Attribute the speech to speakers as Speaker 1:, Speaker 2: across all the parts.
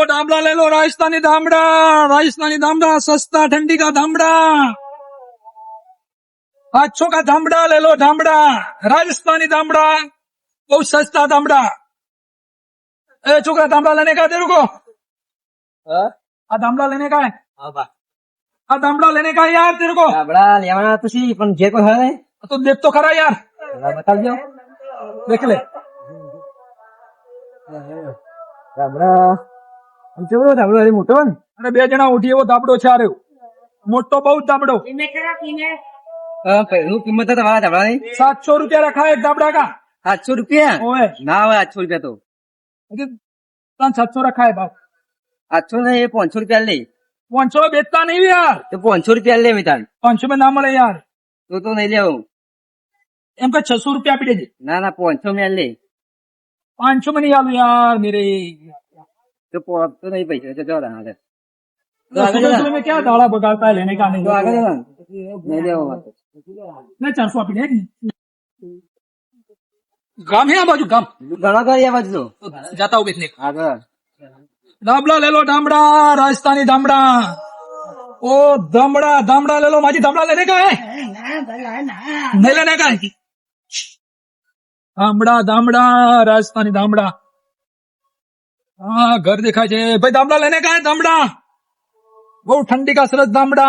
Speaker 1: दामड़ा ले लो राजस्थानी दामड़ा सस्ता ठंडी का दामड़ा अच्छों का दामड़ा ले लो दामड़ा राजस्थानी दामड़ा बहुत सस्ता दामड़ा ए छोकरा दामड़ा लेने का तेरे को दामड़ा लेने का है दामड़ा लेने का है यार तेरे को
Speaker 2: આપડા લેવાના તો સી પણ જે કોઈ હોય
Speaker 1: तो देख तो खरा यार
Speaker 2: બતાવજો
Speaker 1: देख ले
Speaker 2: આપડા આમ કેવો ધાબળો એ મોટો ને
Speaker 1: અને બે જણા ઉઠી એવો દાબડો છે આ રહ્યો મોટો બહુ દાબડો
Speaker 2: પહેલું કિંમત તો તમારા ધાબળાની
Speaker 1: 700 रुपया रखा है एक दाबड़ा का
Speaker 2: 700 રૂપિયા
Speaker 1: ओए
Speaker 2: ના હોય 800 રૂપિયા તો
Speaker 1: 700 रखा है भाव
Speaker 2: 800 ને એ 500 રૂપિયા લે
Speaker 1: 500 बेचता नहीं यार
Speaker 2: તો 500 રૂપિયા લે મિતાન
Speaker 1: 500 में ना મળે यार
Speaker 2: તો નહીં લેવું
Speaker 1: એમ કે 600 रुपया આપી દેજે
Speaker 2: ના ના 500 में લે
Speaker 1: 500 में नहीं आलू यार मेरे
Speaker 2: તો તો નહીં પૈસા તો જાઓ ના
Speaker 1: सुबह में क्या दाड़ा बगाड़ता है लेने का नहीं
Speaker 2: તો આગળ નહીં લેવો
Speaker 1: मैं 400 આપી દે गाम है आ बाजू गाम
Speaker 2: ઘણા કરી આ બાજુ
Speaker 1: जाता हूँ बेचने
Speaker 2: આગળ
Speaker 1: दामड़ा ले लो दामड़ा राजस्थानी दामड़ा ओ दामड़ा ले लो माजी दामड़ा लेने का है नहीं लेने का है दामड़ा राजस्थानी दामड़ा हाँ घर दिखा है भाई दामड़ा लेने का है दामड़ा बहुत ठंडी का सरस दामड़ा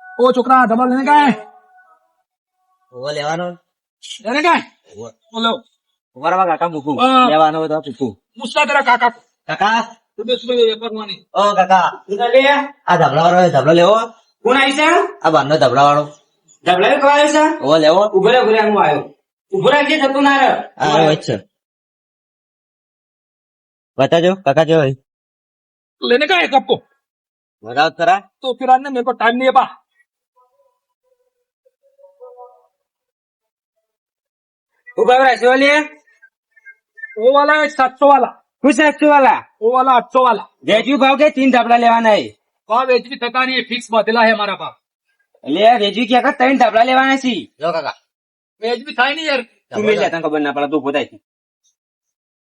Speaker 1: ओ छोकरा दामड़ा लेने का है
Speaker 2: ઓ લેવાનો
Speaker 1: लेने का है बोलो
Speaker 2: ઉભા કાકા મૂકું
Speaker 1: હા.
Speaker 2: લેવાનો હોય તો પૂછું
Speaker 1: मुस्ता तेरा काका
Speaker 2: કાકા
Speaker 1: सुबह सुबह परवानी
Speaker 2: ઓ કાકા આ ધાબળા વાળો ધાબળો લેવો
Speaker 3: કોણ આવી છે
Speaker 2: આ બારનો ધાબળા વાળો
Speaker 3: ઢબલા કો આવ્યો છે
Speaker 2: ઓ લેવો
Speaker 3: ઉભો રે હું આવ્યો ઉભો રે કે થતું ના રે
Speaker 2: આ હોય છે બતાજો કાકા જો હોય
Speaker 1: लेने का है आपको
Speaker 2: બરાબર ખરા
Speaker 1: तो फिर आने मेरे को टाइम नहीं है बा
Speaker 3: ઉભો રે સોલી
Speaker 1: वो वाला है 700 वाला
Speaker 3: ખુશ રાખજો વાલા
Speaker 1: वो वाला 800 वाला
Speaker 3: વેચ્યું ભાવ કે 3 ઢબલા લેવાના છે
Speaker 1: भाव एच भी थका नहीं है फिक्स बदला है हमारा भाव
Speaker 3: એટલે વેચ્યું કે 3 ઢબલા લેવાના છે
Speaker 2: જો કાકા
Speaker 1: एच भी था ही नहीं यार
Speaker 3: તું મેં તને ખબર ના પડે તું પોતાય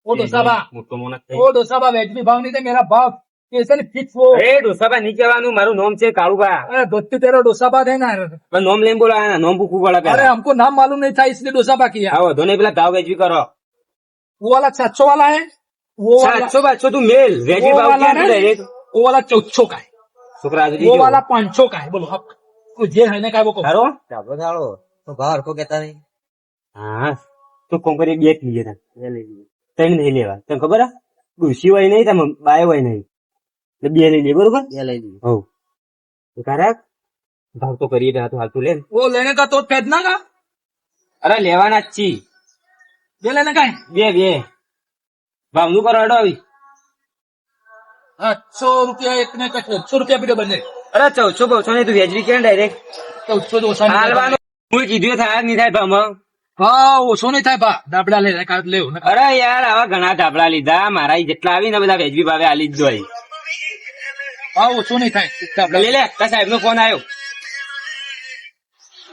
Speaker 1: वो डोसाबा
Speaker 3: મોટો મોનક
Speaker 1: वो डोसाबा एच भी भाव नहीं थे मेरा भाव कैसे नहीं फिक्स वो
Speaker 3: અરે ડોસાબા નહીં કહેવાનું મારું નામ છે કાળુબા
Speaker 1: अरे धोती तेरा डोसाबा है ना
Speaker 3: પણ નામ લઈને બોલાવાના નામ પૂછવું પડે
Speaker 1: अरे
Speaker 3: પહેલા
Speaker 1: हमको नाम मालूम नहीं था इसलिए डोसाबा किया
Speaker 3: હા વધો નહીં પેલા ભાવ વેચવી કરો
Speaker 1: वो वाला 700 वाला है वो वाला
Speaker 3: 700 તું મેલ વેચવી
Speaker 1: वो
Speaker 3: ભાવ
Speaker 1: वाला
Speaker 3: ક્યાં
Speaker 1: है,
Speaker 3: ડાયરેક્ટ
Speaker 1: वो वाला 400 का है
Speaker 3: છોકરા
Speaker 1: वो
Speaker 3: દીજો
Speaker 1: वाला 500 का है बोलो अब जे है का है वो को
Speaker 3: ખરો
Speaker 2: ધાબળો થાળો તો ભાવ હરખો કહેતા નહીં
Speaker 3: હા તો કોમ કરી બે જ લઈએ તા લઈ લઈએ ત્રણ નહીં લેવા તને ખબર હે ડુસી હોય નહીં તમે બાય હોય નહીં એટલે બે લઈ લઈએ બરોબર
Speaker 2: બે લઈ લીધું
Speaker 3: હવ તો કારક ભાવ તો કરીએ તો હાલતું લે ને.
Speaker 1: वो लेने का तो खरीदना का
Speaker 3: અરે લેવાના જ છી
Speaker 1: ये लेने का है
Speaker 3: બે ભાવ નું કરો અડો આવી
Speaker 1: 800 रुपया इतने का 100 रुपया भी बने
Speaker 3: અરે 400 ને તું વેચવી કે ડાયરેક્ટ
Speaker 1: 400 तो ओसा नहीं
Speaker 3: હાલવાનું હું કીધું થાય નહીં થાય ભાવમાં
Speaker 1: हाँ ओसो नहीं था बा दाबड़ा लेने का ले
Speaker 3: અરે યાર આવા ઘણા ધાબળા લીધા મારા જેટલા આવી ને બધા વેચવી ભાવે આલી જ દોય
Speaker 1: हाँ ओसो नहीं था दाबड़ा
Speaker 3: લે તા સાહેબ નો ફોન આવ્યો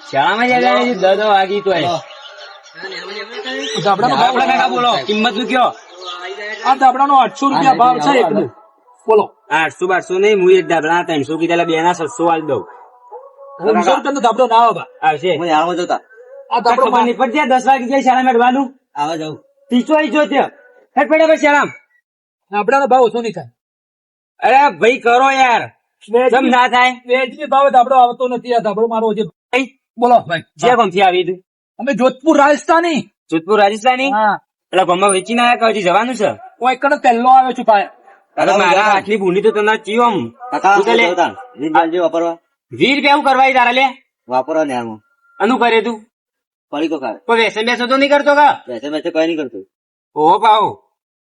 Speaker 3: શાળામાં જાય 10 વાગી તો
Speaker 1: दाबड़ा નો भाव
Speaker 3: કાકા બોલો કિંમત નું કયો
Speaker 1: आ दाबड़ा नो 800 रुपया भाव છે એકનું બોલો
Speaker 3: 800 નહીં હું એક ધાબળા 300 કીધેલા બે ના 600 વાલ દઉં
Speaker 1: 300 રૂપિયા નો દાબડો ના આવે બા
Speaker 3: આવશે
Speaker 2: હું આવો જોતા
Speaker 1: આ દાબડો
Speaker 3: ખબર નહીં પડતી 10 વાગી જાય શાળા મેળવાનું
Speaker 2: આવા જાઉં
Speaker 3: ટીચો આવી જો ત્યાં હેડ પડે પછી શાળામ
Speaker 1: દાબડા નો ભાવ ઓછો નહીં થાય
Speaker 3: અરે ભાઈ કરો યાર કેમ ના થાય
Speaker 1: વેજની ભાવ દાબડો આવતો નથી આ દાબડો મારો જે
Speaker 3: ભાઈ
Speaker 1: બોલો ભાઈ
Speaker 3: જે ગમથી આવી તું
Speaker 1: અમે જોધપુર રાજસ્થાની
Speaker 3: જોધપુર રાજસ્થાની
Speaker 1: હા
Speaker 3: એટલે ગમમાં વેચીને આવ્યા કે હજી જવાનું છે
Speaker 1: કોઈ કણ પહેલો આવ્યો છું ભાઈ
Speaker 3: અરે મારા આટલી ભૂંડી તો તને ચીવમ
Speaker 2: કાકા
Speaker 3: તું તો લે.
Speaker 2: જોતા રીત વાપરવા
Speaker 3: 20 રૂપિયા હું કરવા તારા લે
Speaker 2: વાપરવા ને આમાં
Speaker 3: અનુ કરે તું
Speaker 2: પડી તો ખાય
Speaker 3: કોઈ વેસન બેસો તો નહીં કરતો કા
Speaker 2: વૈસે વૈસે કઈ નહીં કરતું
Speaker 3: ઓહો પાવ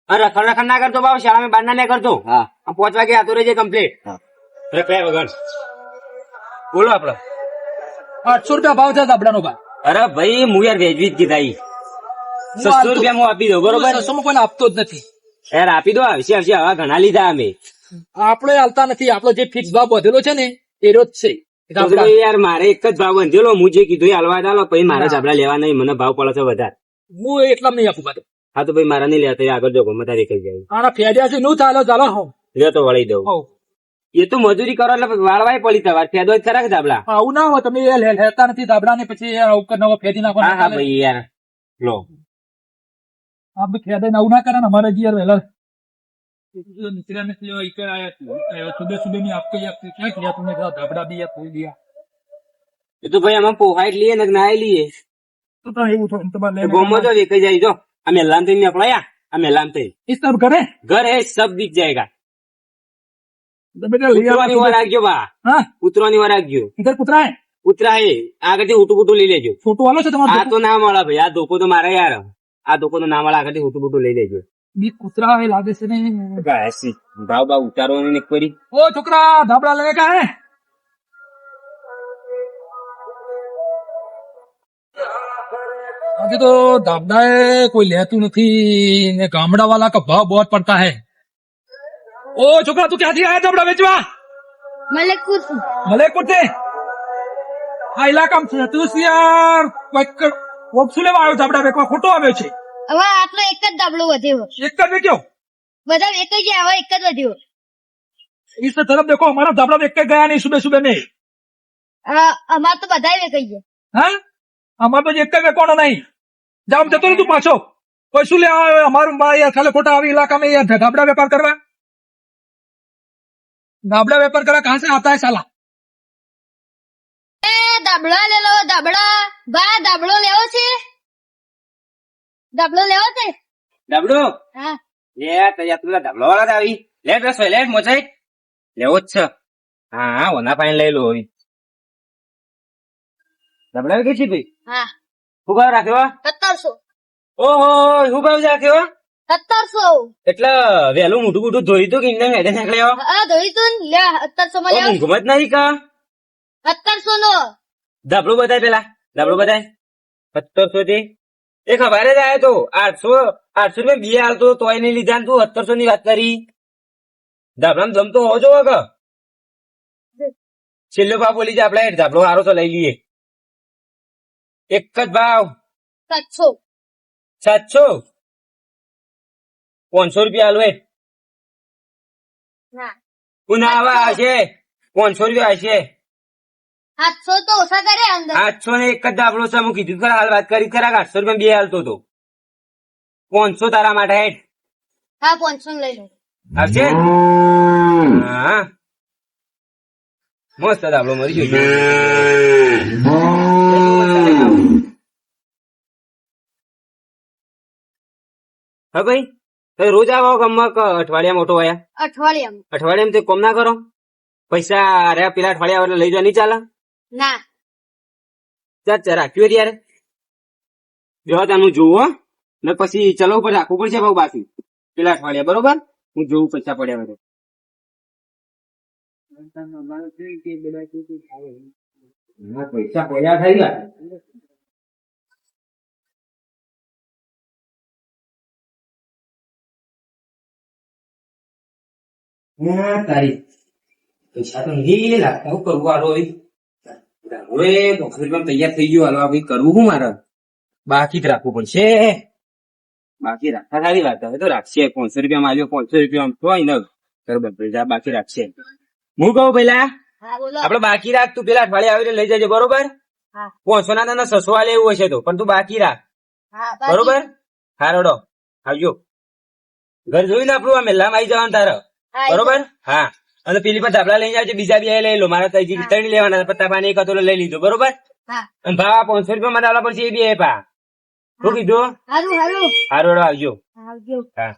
Speaker 3: અને રખડ ના કરતો પાવ શાળામાં બારના નહીં કરતો
Speaker 2: હા
Speaker 3: 5 વાગે આતો રહેજે કમ્પ્લીટ
Speaker 2: હા
Speaker 3: કયા વગર બોલો આપડે
Speaker 1: 800 રૂપિયા ભાવ છે દાબડા નો ભાઈ
Speaker 3: અરે ભાઈ હું યાર વેચવી જ કીધા 600 રૂપિયા હું આપી દઉં બરોબર
Speaker 1: 600 માં કોઈને આપતો જ નથી
Speaker 3: યાર આપી દો આવશે હવે ઘણા લીધા અમે
Speaker 1: આપણે હાલતા નથી આપણો જે ફિક્સ ભાવ બધેલો છે ને એ રોજ છે
Speaker 3: તો ભાઈ યાર મારે એક જ ભાવ બંધેલો હું જે કીધું એ હાલવા ચાલો પછી મારે ધાબળા લેવા નહીં મને ભાવ પડે છે વધારે
Speaker 1: હું એટલા નહીં આપું પાછો
Speaker 3: હા તો ભાઈ મારા નહીં લેતા આગળ જો ગમે તારી કઈ જાય
Speaker 1: આના ફેદ્યા છે નું ચાલો ચાલો હો
Speaker 3: લે તો વળી દઉં
Speaker 1: હો.
Speaker 3: એ તો મજૂરી કરો એટલે વાળવાય પડી તમારે ફેદો જ ખરા કે ધાબળા
Speaker 1: આવું ના હોય તમે એ લેતા નથી દાબડા ને પછી યાર આવું નવો ફેદી નાખો
Speaker 3: હા હા ભાઈ યાર લો
Speaker 1: आप भी खेदे ना ना करा ना हमारे जी यार वेलर निचला में से इकर आया सुबह सुबह में आपको ये क्या किया तुमने कहा धबड़ा भी या खोल दिया
Speaker 3: એ તો ભાઈ આમાં પોહાઈટ લઈએ ને નાય લઈએ
Speaker 1: तो એવું તો તમારે લેને
Speaker 3: ગોમો જો વેકાઈ જાય જો આ મેલામ થઈ નીકળ્યા આ મેલામ થઈ
Speaker 1: इस तरफ करे
Speaker 3: घर है सब दिख जाएगा
Speaker 1: तो बेटा ले
Speaker 3: ઉતરવાની વાર આગજો બા
Speaker 1: हां
Speaker 3: ઉતરવાની વાર આગજો
Speaker 1: इधर पुतरा है
Speaker 3: ઉતરા હે આગળથી ઉટું બુટું લઈ લેજો
Speaker 1: फोटो वालो से तुम्हारा
Speaker 3: આ તો ના મળે ભાઈ આ ધોકો તો મારે યાર આ ધોકો તો ના મળે આગળથી ઉટું બુટું લઈ લેજો
Speaker 1: बी कुतरा है लागे से नहीं
Speaker 3: ગાયસી ભાવ ભાવ ઉતારવાની ને એક કરી
Speaker 1: ओ छोकरा धाबड़ा लेने का है अभी तो धाबड़ा है कोई लेतू नहीं ने गामड़ा वाला का भाव बहुत पड़ता है ओ छोकरा तू क्या दिया है धाबड़ा बेचवा
Speaker 2: મલેકપુર
Speaker 1: મલેકપુર થી આ ઇલાકામાં છે તું શું યાર કોઈ ઓપ્શન લેવા આવ્યો ધાબડા વેચવા ખોટો આવ્યો છે
Speaker 2: હવે આટલો એક જ દાબલો વધ્યો
Speaker 1: એક જ વેચ્યો
Speaker 2: બધા એક જ હવે એક જ વધ્યો
Speaker 1: इस तरफ देखो हमारा धाबड़ा देख के गया नहीं सुबह सुबह में
Speaker 2: અમાર તો બધા વેકાઈ ગયા
Speaker 1: हाँ हमारे तो एक वेचવાનો नहीं जाओ जतो रे तू पाछो कोई શું લેવા આવ્યો અમારું यार खाले खोटा આવી इलाका में यार धाबड़ा व्यापार करवा धाबड़ा व्यापार करा कहाँ से आता है साला
Speaker 2: એ દાબડા લે લો દાબડા બા દાબડો લેવો છે દાબડો લેવો છે
Speaker 3: ડાબડો
Speaker 2: હા
Speaker 3: લે તૈયાર તું ડાબલો વાળા આવી લે બસ લે મોચાઈ લેવો જ છે હા હા ઓના પાણી લઈ લો હવે ડાબડા કે છે ભાઈ
Speaker 2: હા
Speaker 3: શું ભાવ રાખ્યો
Speaker 2: 1700
Speaker 3: ઓહો શું ભાવ રાખ્યો
Speaker 2: 1700
Speaker 3: એટલે વહેલું મોટું મોટું ધોઈ તો કે ઇન્ડિયન હેડે નીકળ્યો
Speaker 2: હા ધોઈ તું લે 1700 માં લેવો
Speaker 3: ઊંઘમાં જ નહીં કા
Speaker 2: 1700 નો
Speaker 3: ધાબળો બતાય પેલા ધાબળો બતાય 1700 થી એ ખબર જ આવ્યો તો 800 રૂપિયા બી હાલતો તોય નહીં લીધા ને તું 1700 ની વાત કરી ધાબળામાં જમતો હોવો જોવો કે છેલ્લો ભાવ બોલી જાય આપડે ધાબળો સારો તો લઈ લઈએ એક જ ભાવ
Speaker 2: 700
Speaker 3: 700 500 રૂપિયા હાલો
Speaker 2: ના
Speaker 3: પુનાવા હશે 500 રૂપિયા હશે
Speaker 2: 700 તો ઓછા કરે અંદર
Speaker 3: 800 ને એક જ ધાબળો છે હું કીધું ખરા હાલ વાત કરી ખરા 800 રૂપિયા બે હાલતો તો 500 તારા માટે હેઠ
Speaker 2: હા 500 લઈ લો
Speaker 3: આવશે હા મસ્ત ધાબળો મરી ગયો હા ભાઈ તમે રોજ આવો ગામમાં કે અઠવાડિયા મોટો આયા
Speaker 2: અઠવાડિયામાં
Speaker 3: અઠવાડિયામાં તે કોમ ના કરો પૈસા અરે પેલા અઠવાડિયા એટલે લઈ જવા નહીં ચાલે
Speaker 2: ના
Speaker 3: ચાલ રાખ્યું ત્યારે જો તમે જોવો ને પછી ચલો ઉપર રાખવું પડશે ભાવ બાકી પેલા અઠવાડિયા બરોબર હું જોઉં પૈસા પડ્યા બધે પૈસા પડ્યા થઈ ગયા તારી પૈસા તો નહીં લાગતા હું કરવું હાલો હવે તૈયાર થઈ ગયો હાલો હવે કરવું શું મારે બાકી જ રાખવું પડશે બાકી રાખતા સારી વાત હવે તો રાખશે 500 રૂપિયા આવ્યો 500 રૂપિયા હોય ને બરોબર બાકી રાખશે હું કહું પેલા
Speaker 2: હા બોલો
Speaker 3: આપડે બાકી રાખ તું પેલા અઠવાડિયે આવીને લઈ જજે બરોબર
Speaker 2: હા
Speaker 3: 500 ના તને 600 વાલે એવું હશે તો પણ તું બાકી રાખ
Speaker 2: હા
Speaker 3: બરોબર હારોડો આવજો ઘર જોઈને આપણું આ મેલામાં આવી જવાનું તારે બરોબર હા અને પેલી પર ધાબળા લઈને આવજે બીજા બે લઈ લો મારા ત્રણ લેવાના પત્તા પાણી એક હતો લઈ લીધો બરોબર
Speaker 2: હા
Speaker 3: અને ભા 500 રૂપિયા માં આવવા પડશે એ બે પા શું કીધું
Speaker 2: હારું હારું
Speaker 3: હારોડો આવજો
Speaker 2: આવજો
Speaker 3: હા